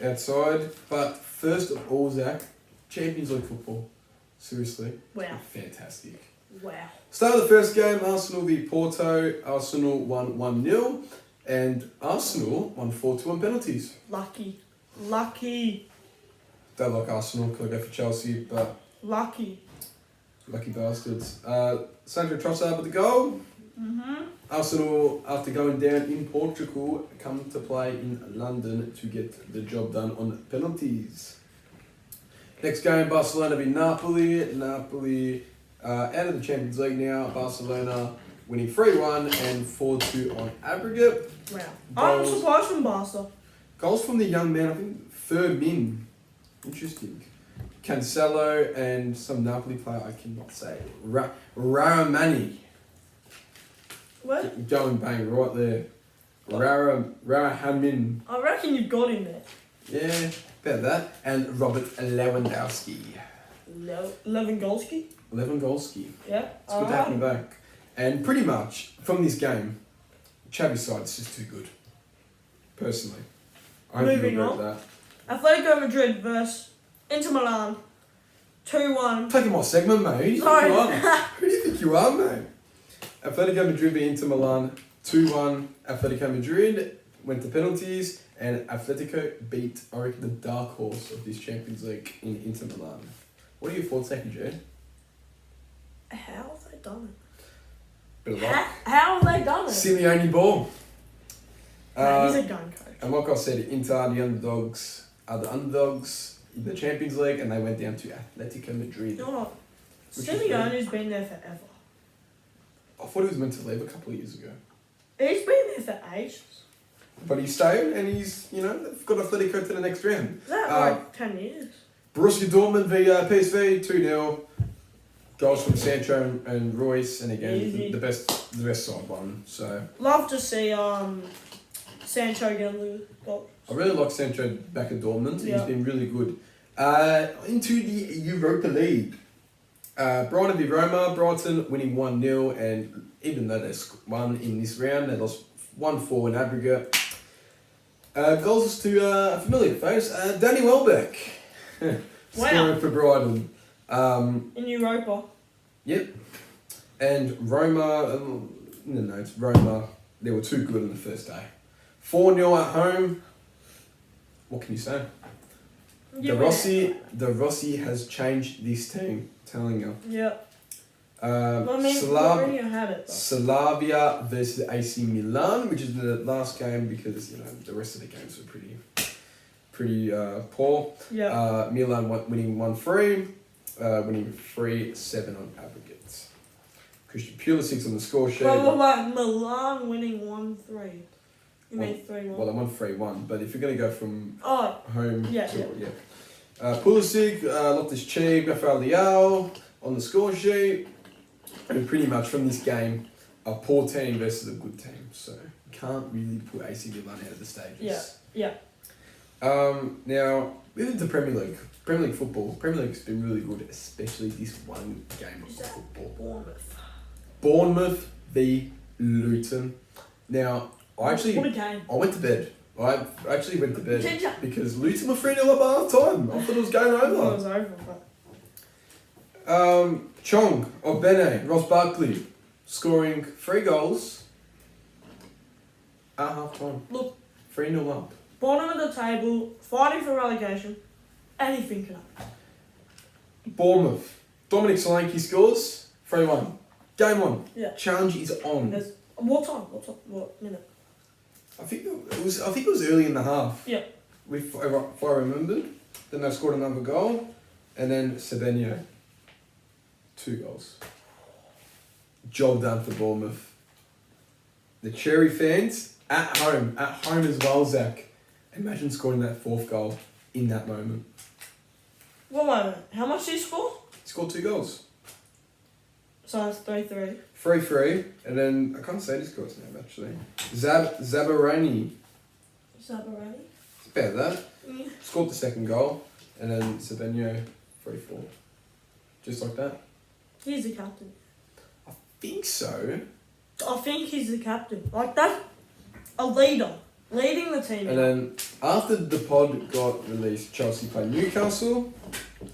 outside. But first of all, Zach, Champions League football. Seriously. Wow. Fantastic. Wow. Start of the first game, Arsenal v Porto. Arsenal won 1-0 and Arsenal won 4-2 on penalties. Lucky. Don't like Arsenal, could I go for Chelsea, but Lucky bastards. Sandro Trossard with the goal. Arsenal, after going down in Portugal, come to play in London to get the job done on penalties. Next game, Barcelona v Napoli. Napoli out of the Champions League now. Barcelona winning 3-1 and 4-2 on aggregate. Wow. I'm surprised from Barca. Goals from the young man, I think Firmin. Interesting. Cancelo and some Napoli player I cannot say. Raramani. What? Going bang right there. Rarahamin. I reckon you've got him there. Yeah, about that. And Robert Lewandowski. Lewandowski? Lewandowski. Yeah. It's good to have him back. And pretty much, from this game, Xavi's side is just too good. Personally. I hope you agree with that. Atletico Madrid versus Inter Milan. 2-1. Taking my segment, mate. Sorry. Who do you think you are, mate? Atletico Madrid beat Inter Milan 2-1. Atletico Madrid went to penalties, and Atletico beat, I reckon, the dark horse of this Champions League in Inter Milan. What are your thoughts, Jay? How have they done it? Bit of luck. How have they done it? Simeone ball. He's a gun coach. And like I said, Inter are the underdogs in the Champions League, and they went down to Atletico Madrid. You know what? Simeone's been there forever. I thought he was meant to leave a couple of years ago. He's been there for ages. But he stayed, and he's, got Atletico to the next round. Is that like 10 years? Borussia Dortmund v PSV, 2-0. Goals from Sancho and Royce, and again, Easy. the best side won. So Love to see Sancho get the goal. I really like Sancho back at Dortmund. Yeah. He's been really good. Into the Europa League. Brighton v Roma. Brighton winning 1-0, and even though they won in this round, they lost 1-4 in aggregate. Goals to a familiar face, Danny Welbeck. Scoring for Brighton. In Europa. Yep. And Roma, Roma, they were too good on the first day. 4-0 at home. What can you say? Yeah, De Rossi has changed this team, telling you. Yeah. Mourinho had it, though. Slavia versus AC Milan, which is the last game because the rest of the games were pretty poor. Yeah. Milan winning 1-3, winning 3-7 on aggregate. Christian Pulisic on the score sheet. Well, Milan winning 1-3. You mean 3-1? Well, they won 3-1, but if you're going to go from home yeah, to Pulisic, Loftus-Cheek, Rafael Leao on the score sheet. And pretty much from this game, a poor team versus a good team. So you can't really put AC Milan out of the stages. Yeah. Now, moving to Premier League. Premier League football. Premier League's been really good, especially this one game of football. Bournemouth v Luton. Now, What a game. I went to bed. I actually went to bed Did ya? because Luton were 3-0 up half time. I thought it was going It over. was over, but... Chong of Bene, Ross Barkley, scoring 3 goals at half time. Look, 3-0 up. bottom of the table, fighting for relegation, anything can happen. Bournemouth. Dominic Solanke scores 3-1. Game on. Yeah. Challenge is on. What time? What minute? I think it was early in the half. Yeah. If I remembered. Then they scored another goal. And then Sebenyo. 2 goals. Job done for Bournemouth. The Cherry fans at home as well, Zach. Imagine scoring that 4th goal in that moment. Well, wait a minute. How much did he score? He scored 2 goals. So that's 3-3. 3-3, and then I can't say this guy's name actually. Zabarani. It's about that. Yeah. Scored the 2nd goal, and then Sebenyo 3-4. Just like that. He's the captain. Think so. I think he's the captain. Like, that's a leader. Leading the team. And then after the pod got released, Chelsea played Newcastle.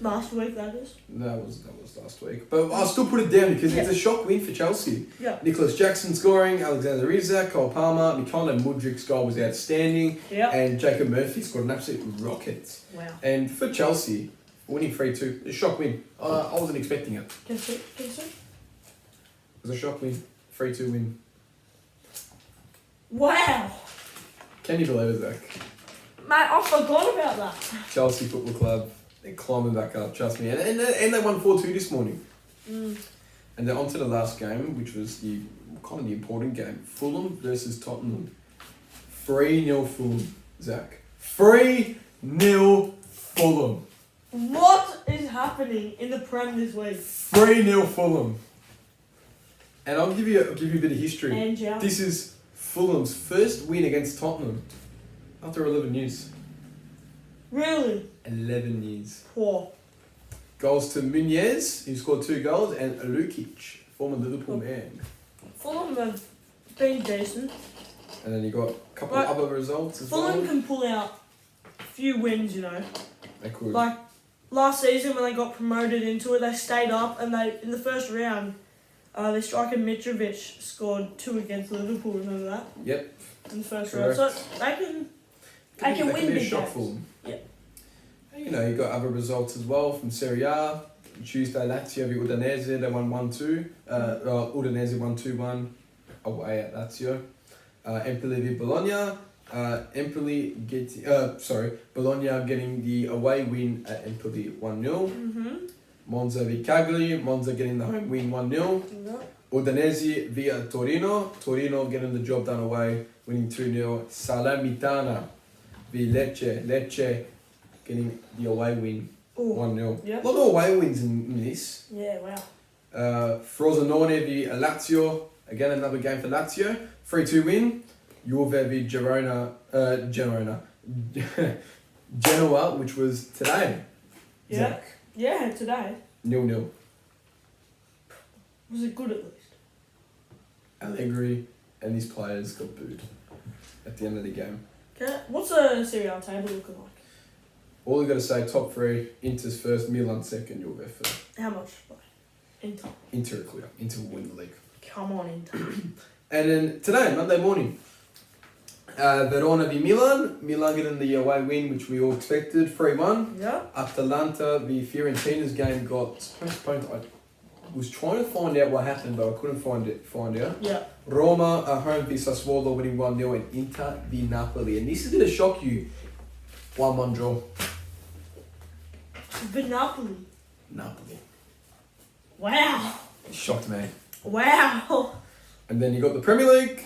Last week, that is. That was last week. But I'll still put it down because it's a shock win for Chelsea. Yeah. Nicholas Jackson scoring, Alexander Isak, Cole Palmer, Mykhailo Mudrik's goal was outstanding. Yeah. And Jacob Murphy scored an absolute rocket. Wow. And for Chelsea, winning 3-2, a shock win. I wasn't expecting it. Can you see? It was a shock win. 3-2 win. Wow. Can you believe it, Zach? Mate, I forgot about that. Chelsea Football Club, they're climbing back up, trust me. And they won 4-2 this morning. Mm. And then on to the last game, which was the kind of the important game. Fulham versus Tottenham. 3-0 Fulham, Zach. 3-0 Fulham. What is happening in the Prem this week? 3-0 Fulham. And I'll give you a bit of history. And yeah. This is Fulham's first win against Tottenham after 11 years. Really? 11 years. Poor. Goals to Muniz, who scored 2 goals, and Lukic, former Liverpool man. Fulham have been decent. And then you got a couple of other results as Fulham well. can pull out a few wins, you know. They could. Like last season when they got promoted into it, they stayed up and they in the first round, their striker Mitrovic scored 2 against Liverpool. Remember that? Yep. In the first Correct. round, so they can win be a big shock games. for them. Yeah. And, you know, you got other results as well from Serie A. Tuesday, Lazio v Udinese, they won 1-2. Udinese won 2-1 away at Lazio. Empoli v Bologna. Bologna getting the away win at Empoli 1-0. Mm-hmm. Monza v Cagliari. Monza getting the home win 1-0. Yeah. Udinese via Torino. Torino getting the job done away, winning 2-0. Salernitana v Lecce. Lecce getting the away win Ooh. 1-0. Yeah. A lot of away wins in this. Yeah. Wow. Frosinone v Lazio. Again, another game for Lazio. 3-2 win. Juve v Genoa, which was today. Yeah. Zach. Yeah. Today 0-0. was it good at least? Allegri and his players got booed at the end of the game. Okay. What's the Serie A table looking like? All you got to say, top 3, Inter's first, Milan second, Juve third. How much? Inter. Inter are clear. Inter will win the league. Come on, Inter. And then today, Monday morning, Verona v Milan. Milan getting the away win, which we all expected, 3-1. Yeah. Atalanta v Fiorentina's game got postponed. I was trying to find out what happened, but I couldn't find out. Yeah. Roma at home v Sassuolo, winning 1-0, and Inter v Napoli. And this is going to shock you. 1-1 draw. Napoli. Napoli. Wow. Shocked me. Wow. And then you got the Premier League.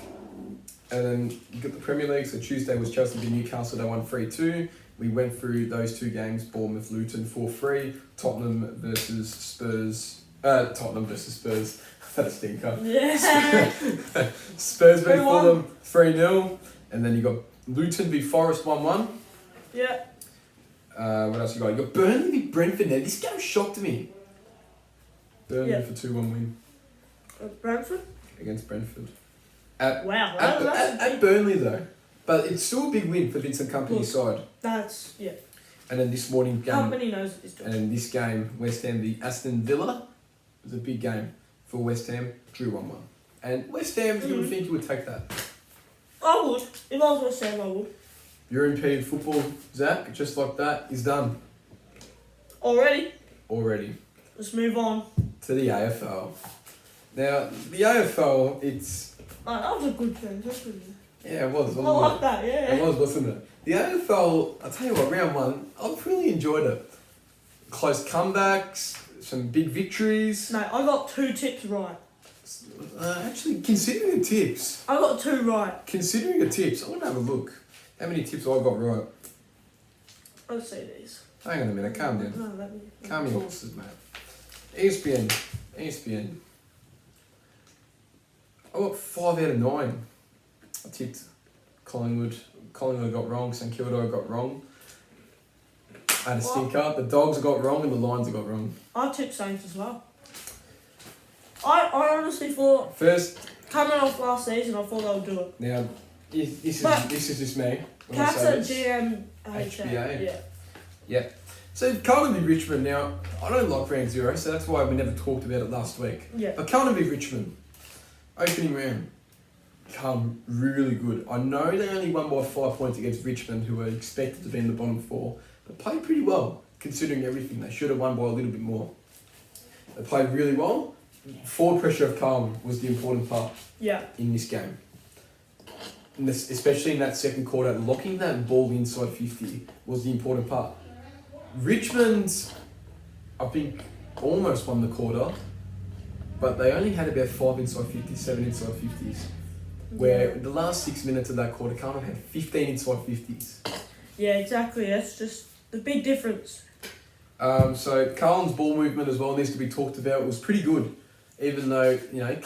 And then you got the Premier League. So Tuesday was Chelsea v Newcastle. They won 3-2. We went through those 2 games. Bournemouth, Luton 4-3. Tottenham versus Spurs. That's a stinker. Yeah. Spurs v 3-1. Fulham 3-0. And then you got Luton v Forest 1-1. Yeah. What else you got? You got Burnley v Brentford. Now this game shocked me. Burnley for 2-1 win Brentford? against Brentford. Wow. At Burnley though. But it's still a big win for Vincent Kompany's side. That's, yeah. And then this morning game. Company knows what he's doing. And then this game, West Ham v Aston Villa. It was a big game for West Ham. Drew 1-1. And West Ham, you would think you would take that. I would. If I was West Ham, I would. European football, Zach, just like that, is done. Already? Let's move on. To the AFL. Now, the AFL, it's... Oh, that was a good change. That's good. Yeah, it was, I wasn't like it? that, yeah. It was, wasn't it? The AFL, I'll tell you what, round 1, I've really enjoyed it. Close comebacks, some big victories. No, I got 2 tips right. Actually, considering the tips, I got 2 right. I'm going to have a look. How many tips I got right? Let's see these. Hang on a minute, calm down. No, let me. Calm your horses, mate. ESPN. I got 5 out of 9. I tipped Collingwood. Collingwood got wrong. St Kilda got wrong. I had a stinker. The Dogs got wrong and the Lions got wrong. I tipped Saints as well. I honestly thought, First, coming off last season, I thought they would do it. now, This is just me. when I Cats say at this. GM. Yeah. So Carlton v Richmond now. I don't like round 0, so that's why we never talked about it last week. Yeah. But Carlton v Richmond, opening round, come really good. I know they only won by 5 points against Richmond, who were expected to be in the bottom 4, but played pretty well considering everything. They should have won by a little bit more. They played really well. Forward pressure of Carlton was the important part in this game. Especially in that second quarter, locking that ball inside 50 was the important part. Richmond, I think, almost won the quarter, but they only had about 5 inside 50s, 7 inside 50s. Where the last 6 minutes of that quarter, Carlton had 15 inside 50s. Yeah, exactly. That's just the big difference. So Carlton's ball movement as well needs to be talked about. It was pretty good, even though a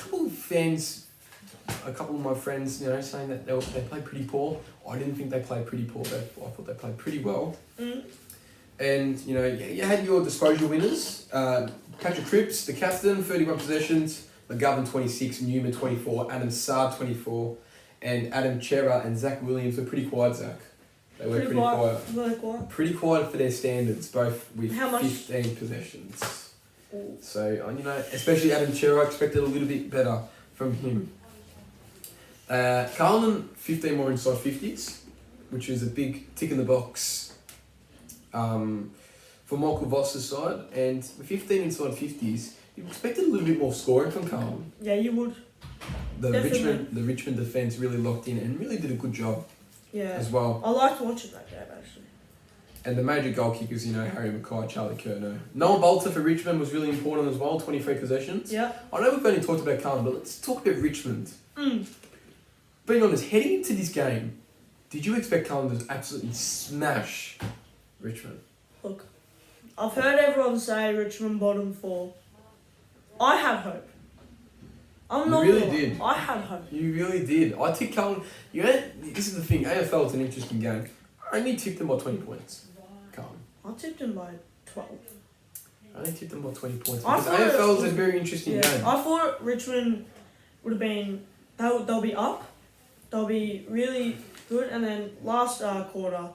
couple of my friends, saying that they played pretty poor. I didn't think they played pretty poor. I thought they played pretty well. And you had your disposal winners. Patrick Cripps, the captain, 31 possessions. McGovern 26, Newman 24, Adam Saad 24, and Adam Chera and Zach Williams were pretty quiet. Zach, they were pretty quiet. Very quiet. Pretty quiet for their standards, both with How much? 15 possessions. Ooh. So especially Adam Chera, I expected a little bit better from him. Carlton 15 more inside 50s, which is a big tick in the box for Michael Voss's side, and with 15 inside 50s. You expected a little bit more scoring from Carlton. Yeah, you would. The Richmond defence really locked in and really did a good job. As well. I liked watching that game actually. And the major goal kickers, Harry Mackay, Charlie Curnow. Noah Bolter for Richmond was really important as well. 23 possessions. Yeah. I know we've only talked about Carlton, but let's talk about Richmond. Being honest, heading into this game, did you expect Carlton to absolutely smash Richmond? Look, I've heard everyone say Richmond bottom 4. I had hope. You really did. I had hope. You really did. I tipped Carlton. This is the thing. AFL is an interesting game. I only tipped them by 20 points. Carlton. I tipped them by 12. I only tipped them by 20 points. I Because thought AFL is a very interesting game. I thought Richmond would have been. They'll be up. They'll be really good, and then last quarter,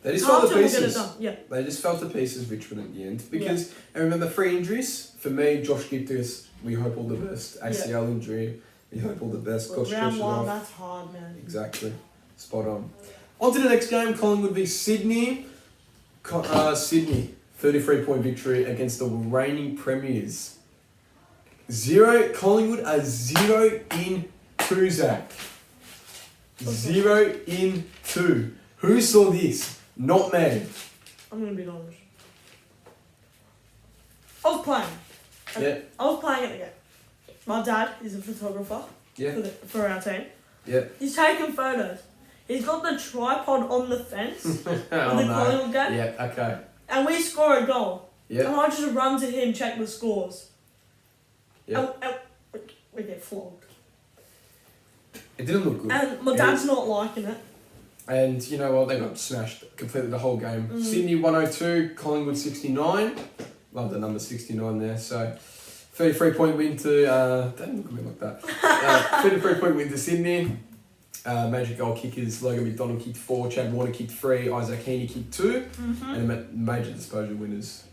They just fell to Carlton will get it pieces. done. Yeah. They just fell to pieces, Richmond, at the end. Because, and remember, 3 injuries. For me, Josh Giptus, we hope all the best. ACL injury, we hope all the best. Well, round 1, that's hard, man. Exactly. Spot on. On to the next game, Collingwood v Sydney. Sydney, 33-point victory against the reigning premiers. Collingwood are 0 in 2, Zach. 0 in 2. Who saw this? Not me. I'm going to be honest. I was playing. Yeah. I was playing at the game. My dad is a photographer for our team. Yeah. He's taking photos. He's got the tripod on the fence of the Collingwood game. Yeah, okay. And we score a goal. Yeah. And I just run to him, check the scores. Yeah. And we get flogged. It didn't look good. And my dad's not liking it. And you know what? They got smashed completely the whole game. Sydney 102, Collingwood 69. Love the number 69 there. So 33-point win to... don't look at me like that. 33-point win to Sydney. Major goal kickers, Logan McDonald kicked 4, Chad Warner kicked 3, Isaac Heaney kicked 2. And major disposal winners,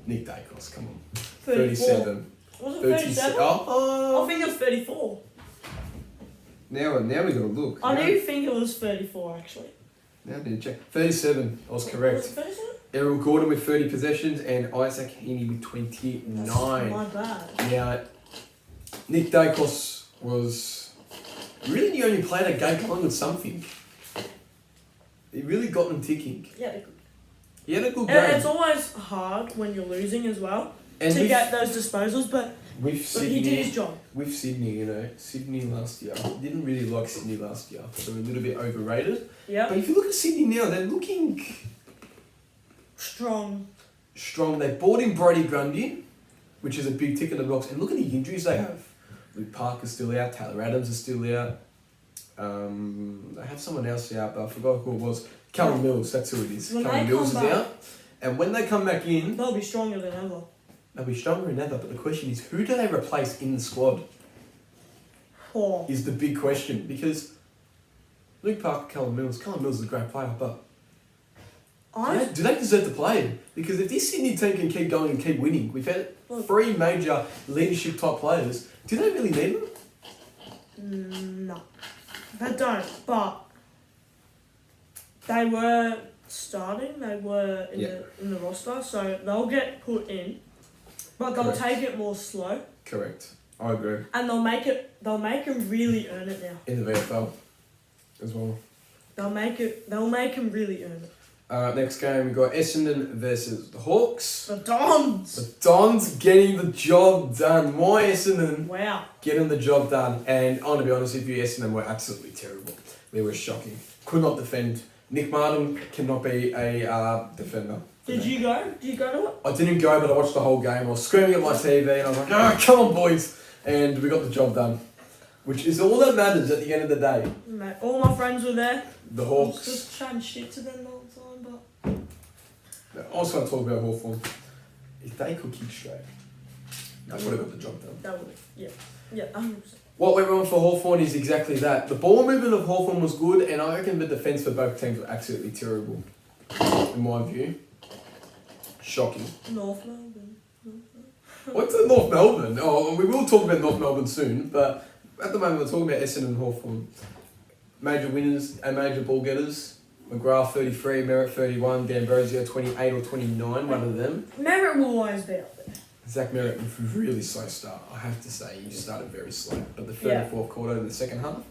Nick Dacos, come on. 37. Was it 37? Oh. I think it was 34. Now we got to look. I do think it was 34 actually. Now I need to check. 37, I was correct. Was it 37? Errol Gordon with 30 possessions and Isaac Heaney with 29. That's my bad. Now, Nick Dacos was really the only player that gave Collingwood something. He really got them ticking. Yeah. He had a good game. And it's always hard when you're losing as well to get those disposals, but he did his job. With Sydney, Sydney last year, didn't really like Sydney last year. They were a little bit overrated. Yeah. But if you look at Sydney now, they're looking strong. They bought in Brodie Grundy, which is a big tick in the box. And look at the injuries they have. Luke Parker's still out. Taylor Adams is still out. They have someone else out, but I forgot who it was. Callum Mills, that's who it is. Callum Mills is out. And when they come back in... They'll be stronger than ever. They'll be stronger than ever, but the question is, who do they replace in the squad? Poor. is the big question, because Luke Parker, Callum Mills is a great player, but do they deserve to play? Because if this Sydney team can keep going and keep winning, we've had 3 major leadership type players. Do they really need them? No, they don't. But they were starting. They were in the roster, so they'll get put in, but they'll take it more slow. Correct. I agree. And they'll make them really earn it now. In the VFL as well. They'll make them really earn it. Next game we got Essendon versus the Hawks. The Dons. The Dons getting the job done. My Essendon getting the job done. And I'm going to be honest with you, Essendon were absolutely terrible. They were shocking. Could not defend. Nick Martin cannot be a defender. Did you go? Did you go to it? I didn't go, but I watched the whole game. I was screaming at my TV and I was like, oh, come on, boys. And we got the job done. Which is all that matters at the end of the day. Mate, all my friends were there. The Hawks. I was just chatting shit to them all the time, but... I also want to talk about Hawthorn. If they could kick straight, they would have got the job done. That would, yeah. Yeah, 100%. What went wrong for Hawthorn is exactly that. The ball movement of Hawthorn was good, and I reckon the defence for both teams were absolutely terrible, in my view. Shocking. North Melbourne. What's in North Melbourne? Oh, we will talk about North Melbourne soon, but at the moment we're talking about Essendon and Hawthorn. Major winners and major ball getters. McGrath 33, Merritt 31, D'Ambrosio 28 or 29, one of them. Merritt will always be up there. Zach Merritt was a really slow start, I have to say. He started very slow, but the third and fourth quarter in the second half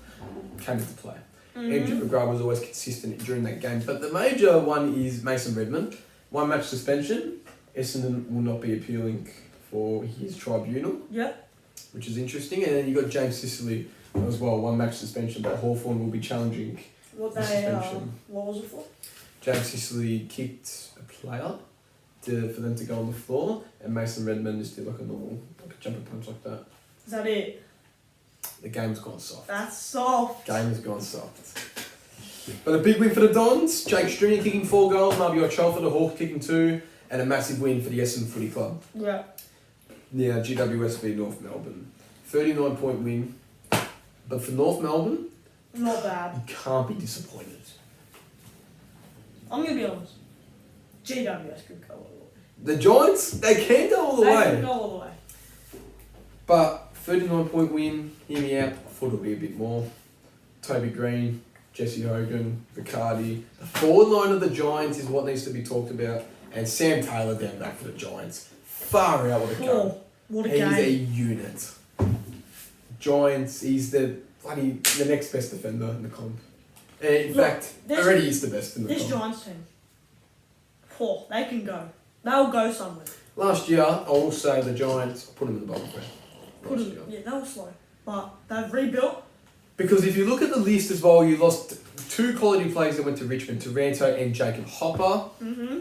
came into play. MJ McGrath was always consistent during that game. But the major one is Mason Redmond. 1 match suspension. Essendon will not be appealing for his tribunal. Yep. Which is interesting. And then you got James Sicily as well, 1 match suspension, but Hawthorn will be challenging the suspension. What was it for? James Sicily kicked a player for them to go on the floor, and Mason Redmond just did like a normal, like a jumper punch like that. Is that it? The game's gone soft. That's soft. Game has gone soft. But a big win for the Dons. Jake Stringer kicking 4 goals, Marby Ochol for the Hawks kicking 2, and a massive win for the Essendon Footy Club. Yeah. Yeah, GWS v North Melbourne. 39-point win. But for North Melbourne, not bad. You can't be disappointed. I'm going to be honest. GWS could go all the way. The Giants, they can go all the way. They can go all the way. But 39-point win, hear me out. I thought it would be a bit more. Toby Green, Jesse Hogan, Riccardi. The forward line of the Giants is what needs to be talked about. And Sam Taylor down back for the Giants. Far out with a gun. What a game. He's a unit. Giants, he's the next best defender in the comp. And in fact, already is the best in the comp. This Giants team, they can go. They'll go somewhere. Last year, I will say the Giants put them in the bottom three. Yeah, they were slow. But they've rebuilt. Because if you look at the list as well, you lost 2 quality players that went to Richmond, Taranto and Jacob Hopper. Mm-hmm.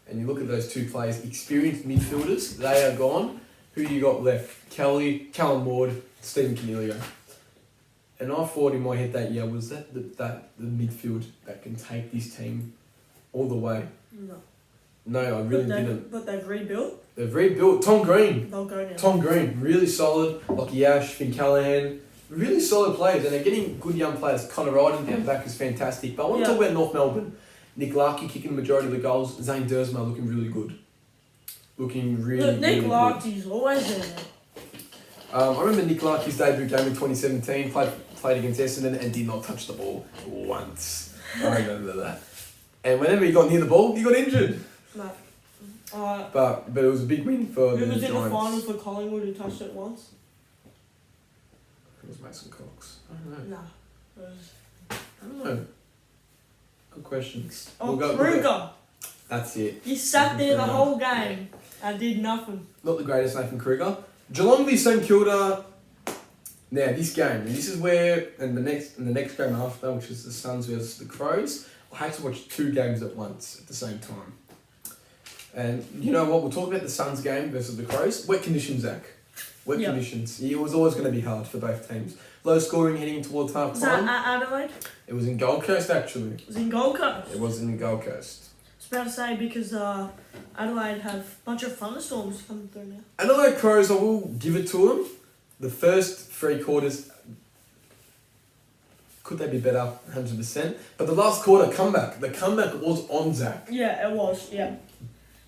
And you look at those 2 players, experienced midfielders, they are gone. Who you got left? Kelly, Callum Ward, Stephen Canelio. And I thought in my head that year, was that the midfield that can take this team all the way? No, I really didn't. But they've rebuilt. They've rebuilt. Tom Green. They'll go now. Tom Green, really solid. Lockie Ash, Finn Callahan, really solid players. And they're getting good young players. Connor Ryden down back is fantastic. But I want to talk about North Melbourne. Nick Larkey kicking the majority of the goals. Zane Dersma looking really good. Nick Larkey's always there. I remember Nick Larkey's debut game in 2017. Played against Essendon and did not touch the ball once. I remember that. And whenever he got near the ball, he got injured. No. But it was a big win for the Giants. Who was in the final for Collingwood who touched it once? It was Mason Cox. I don't know. No. I don't know. Good question. Kruger. That's it. He sat there the whole game and did nothing. Not the greatest, Nathan Kruger. Geelong v St Kilda. Now this game, and this is where, and the next game after, which is the Suns versus the Crows, I had to watch 2 games at once at the same time. And you know what? We'll talk about the Suns game versus the Crows. Wet conditions, Zach. Wet conditions. It was always going to be hard for both teams. Low scoring heading towards half time. Was that at Adelaide? It was in Gold Coast, actually. It was in Gold Coast? It was in Gold Coast. I was about to say, because Adelaide have a bunch of thunderstorms coming through now. Adelaide Crows, I will give it to them. The first 3 quarters, Could they be better? 100%. But the last quarter comeback. The comeback was on, Zach. Yeah, it was. Yeah.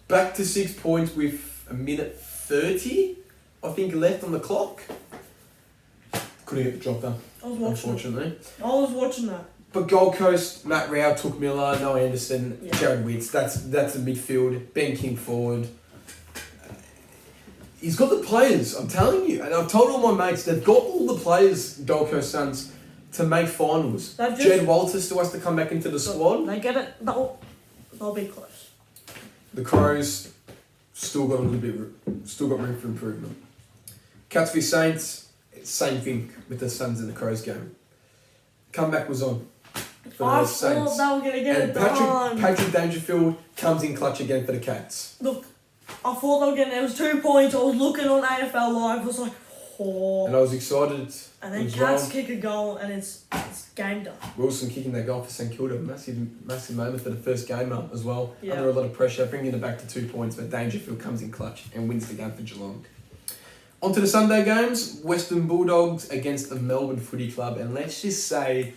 Back to 6 points with a minute 30, I think, left on the clock. Couldn't get the job done. I was watching. Unfortunately. I was watching that. But Gold Coast, Matt Rao, Took Miller, Noah Anderson, Yeah. Jared Witts. That's the midfield. Ben King forward. He's got the players, I'm telling you. And I've told all my mates, they've got all the players, Gold Coast Suns, to make finals. Jed Walter still has to come back into the squad. They get it. They'll be close. The Crows still got room for improvement. Cats v Saints, same thing with the Suns and the Crows game. Comeback was on. For I the thought Saints. they were going to get And it done. Patrick Dangerfield comes in clutch again for the Cats. Look, I thought they were getting. It was 2 points. I was looking on AFL Live. I was like, oh. And I was excited. And then as Cats well. kick a goal, and it's game done. Wilson kicking that goal for St Kilda. Massive moment for the first gamer as well. Yeah. Under a lot of pressure, bringing it back to 2 points. But Dangerfield comes in clutch and wins the game for Geelong. On to the Sunday games. Western Bulldogs against the Melbourne Footy Club. And let's just say,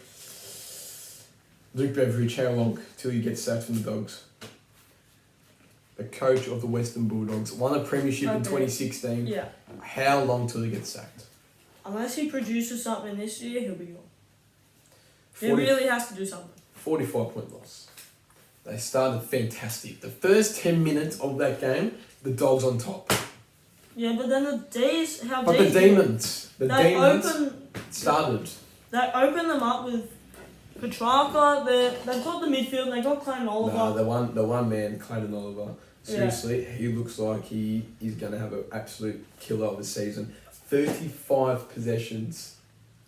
Luke Beveridge, how long till you get sacked from the Dogs? The coach of the Western Bulldogs won a premiership in 2016. Yeah. How long till he gets sacked? Unless he produces something this year, he'll be gone. He 40 really has to do something. 45-point loss. They started fantastic. The first 10 minutes of that game, the Dogs on top. Yeah, but then the D's, But the Demons started. They open them up with Petrarca. They've got the midfield. They got Clayton Oliver. No, the one man, Clayton Oliver. Seriously, he looks like he is going to have an absolute killer of the season. 35 possessions.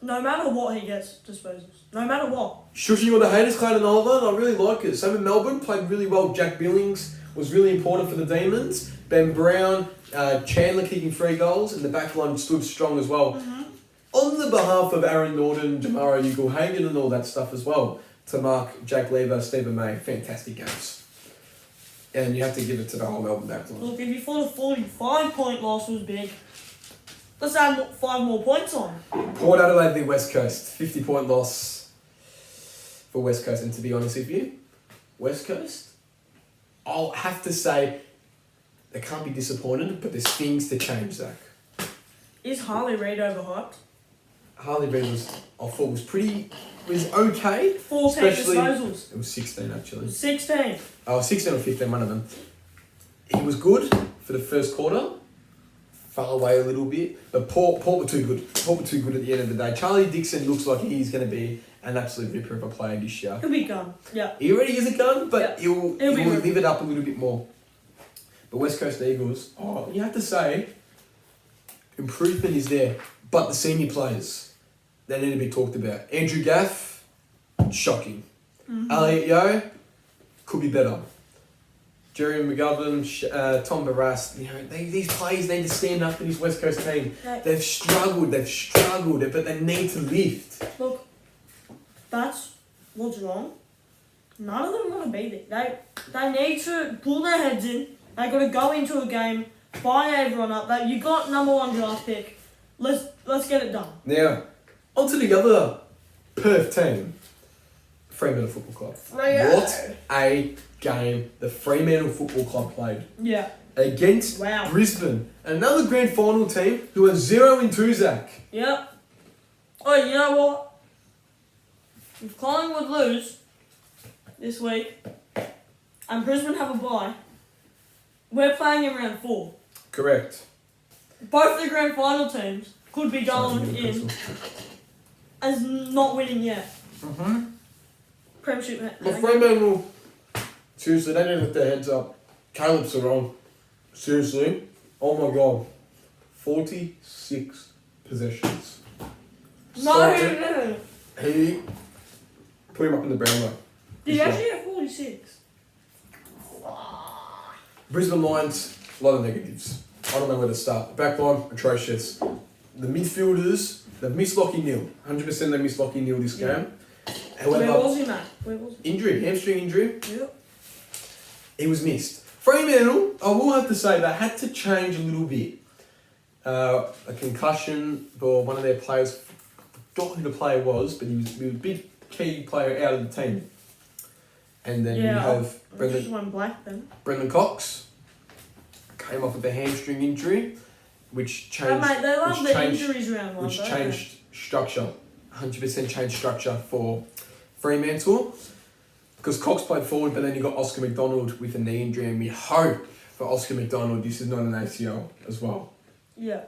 No matter what he gets disposals. No matter what. Shushing all the haters, Clayton Oliver, and I really like it. Same in Melbourne, played really well. Jack Billings was really important for the Demons. Ben Brown, Chandler kicking 3 goals, and the back line stood strong as well. Mm-hmm. On the behalf of Aaron Norton, Jamaro Ugle-Hagan and all that stuff as well, to mark Jack Lever, Stephen May, fantastic games. And you have to give it to the whole Melbourne back line. Look, if you thought a 45-point loss was big, let's add 5 more points on. Port Adelaide v West Coast, 50-point loss for West Coast. And to be honest with you, West Coast, I'll have to say, they can't be disappointed, but there's things to change, Zach. Is Harley Reid overhyped? Harley Reid was okay. 14 disposals. It was 16 actually. 16. Oh, 16 or 15, one of them. He was good for the first quarter. Fell away a little bit. But Port were too good. Port were too good at the end of the day. Charlie Dixon looks like he's going to be an absolute ripper of a player this year. He'll be gone. Yeah. He already is a gun, but Yeah. he'll live it up a little bit more. But West Coast Eagles, you have to say, improvement is there. But the senior players, they need to be talked about. Andrew Gaff, shocking. Mm-hmm. Elliot Yeo, could be better. Jerry McGovern, Tom Barras, these players need to stand up in this West Coast team. They've struggled, but they need to lift. Look, that's what's wrong. None of them want to be there. They need to pull their heads in. They got to go into a game, fire everyone up. You got number 1 draft pick. Let's get it done. Now, on to the other Perth team, Fremantle Football Club. What a game the Fremantle Football Club played. Yeah. Against Brisbane. Another grand final team who are 0-2, Zach. Yep. Oh, you know what? If Collingwood lose this week and Brisbane have a bye, we're playing in round 4. Correct. Both the grand final teams could be going in as not winning yet. Mm-hmm. Premiership. But Fremantle, seriously, they need to lift their heads up. Caleb's wrong. Seriously. Oh my god. 46 possessions. No. He put him up in the Brownlow. Did he actually have 46? Brisbane Lions, a lot of negatives. I don't know where to start. The back line, atrocious. The midfielders, they've missed Lockie Neal. 100% they missed Lockie Neal this game. However, where was he, mate? Where was he? Injury, hamstring injury. Yep. He was missed. Fremantle, I will have to say, they had to change a little bit. A concussion for one of their players forgot who the player was, but he was a big key player out of the team. And then you have just went black then. Brendan Cox came off with a hamstring injury, which changed. Mate, they love the injuries around. Which changed structure, 100% changed structure for Fremantle. Because Cox played forward, but then you got Oscar McDonald with a knee injury, and we hope for Oscar McDonald this is not an ACL as well. Yeah,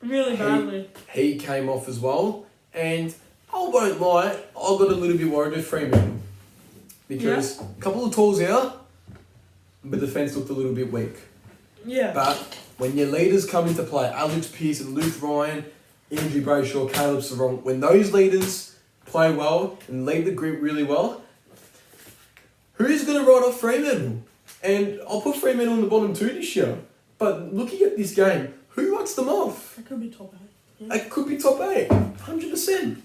really badly. He came off as well, and I won't lie, I got a little bit worried with Fremantle. Because a couple of tools out, but defence looked a little bit weak. Yeah. But when your leaders come into play, Alex Pearson, Luke Ryan, Andrew Brayshaw, Caleb Sarong, when those leaders play well and lead the group really well, who's going to ride off Fremantle? And I'll put Fremantle on the bottom 2 this year. But looking at this game, who writes them off? It could be top 8. Yeah. It could be top 8, 100%.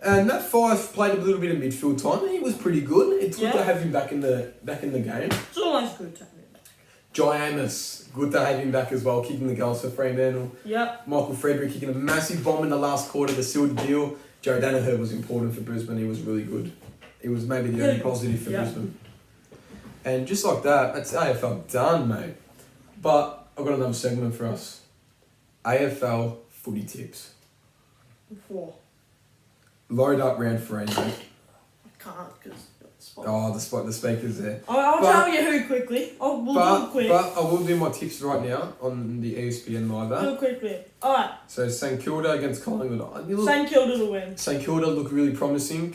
And that 5 played a little bit of midfield time. He was pretty good. It's good to have him back in the game. It's always good to have him back. Jyamis, good to have him back as well, kicking the goals for Fremantle. Yep. Michael Frederick kicking a massive bomb in the last quarter to seal the deal. Joe Danaher was important for Brisbane. He was really good. He was maybe the only positive for Brisbane. And just like that, that's AFL done, mate. But I've got another segment for us. AFL footy tips. 4. Load up round 3, mate. I can't because The speaker's there. I'll tell you who quickly. We'll do it quick. But I will do my tips right now on the ESPN Live. Do it quickly. Alright. So St Kilda against Collingwood. St Kilda to win. St Kilda look really promising.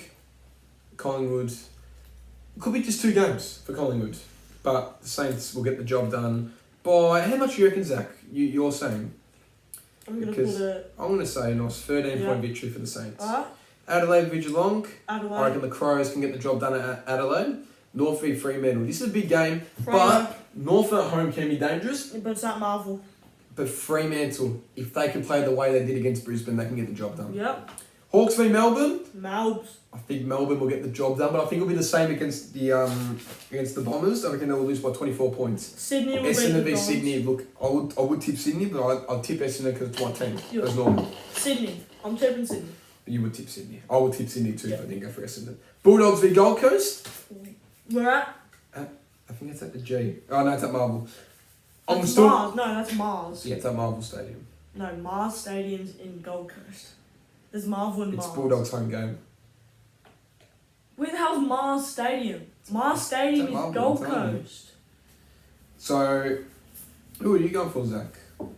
Collingwood, could be just 2 games for Collingwood. But the Saints will get the job done by, how much do you reckon, Zach? You're saying? I'm going to say a nice 13-point victory for the Saints. Alright. Adelaide v Geelong. Adelaide. I reckon the Crows can get the job done at Adelaide. North v Fremantle. This is a big game, Fremantle. but North at home can be dangerous. But it's at Marvel. But Fremantle, if they can play the way they did against Brisbane, they can get the job done. Yep. Hawks v Melbourne. Melbs. I think Melbourne will get the job done, but I think it'll be the same against the Bombers. I reckon they will lose by 24 points. Sydney will Essendon beat the Sydney. Look, I would tip Sydney, but I'd tip Essendon because it's my team. Yeah. As normal. Sydney. I'm tipping Sydney. You would tip Sydney. I would tip Sydney too, but I didn't go for Essendon. Bulldogs v Gold Coast. Where at? I think it's at the G. Oh no, it's at Marvel. Mars. No, that's Mars. Yeah, it's at Marvel Stadium. No, Mars Stadium's in Gold Coast. There's Marvel and Mars. It's Bulldogs home game. Where the hell's Mars Stadium? Mars Stadium is Marvel, Gold Coast. So, who are you going for, Zach? I'm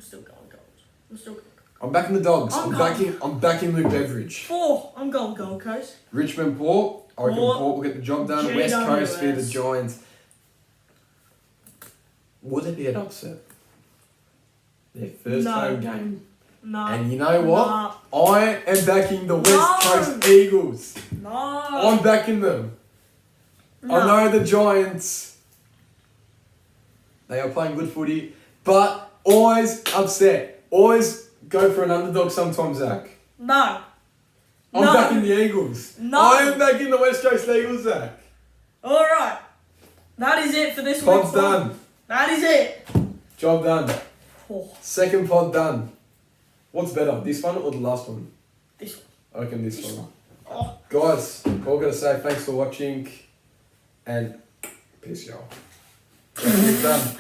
still going Gold. I'm backing the Dogs. I'm I'm backing Luke Beveridge. 4. I'm going Gold Coast. Richmond Port. I reckon Port will get the job done. GWS. West Coast v the Giants. Would it be an upset? Their first home game. No. And you know what? I am backing the West Coast Eagles. No. I'm backing them. No. I know the Giants. They are playing good footy, but always upset. Always go for an underdog sometimes, Zach. No. I'm backing the Eagles. No. I am backing the West Coast Eagles, Zach. Alright. That is it for this week. Pod's done. That is it. Job done. Oh. Second pod done. What's better, this one or the last one? This one. I reckon this one. Oh. Guys, all gotta say thanks for watching and peace, y'all. Done.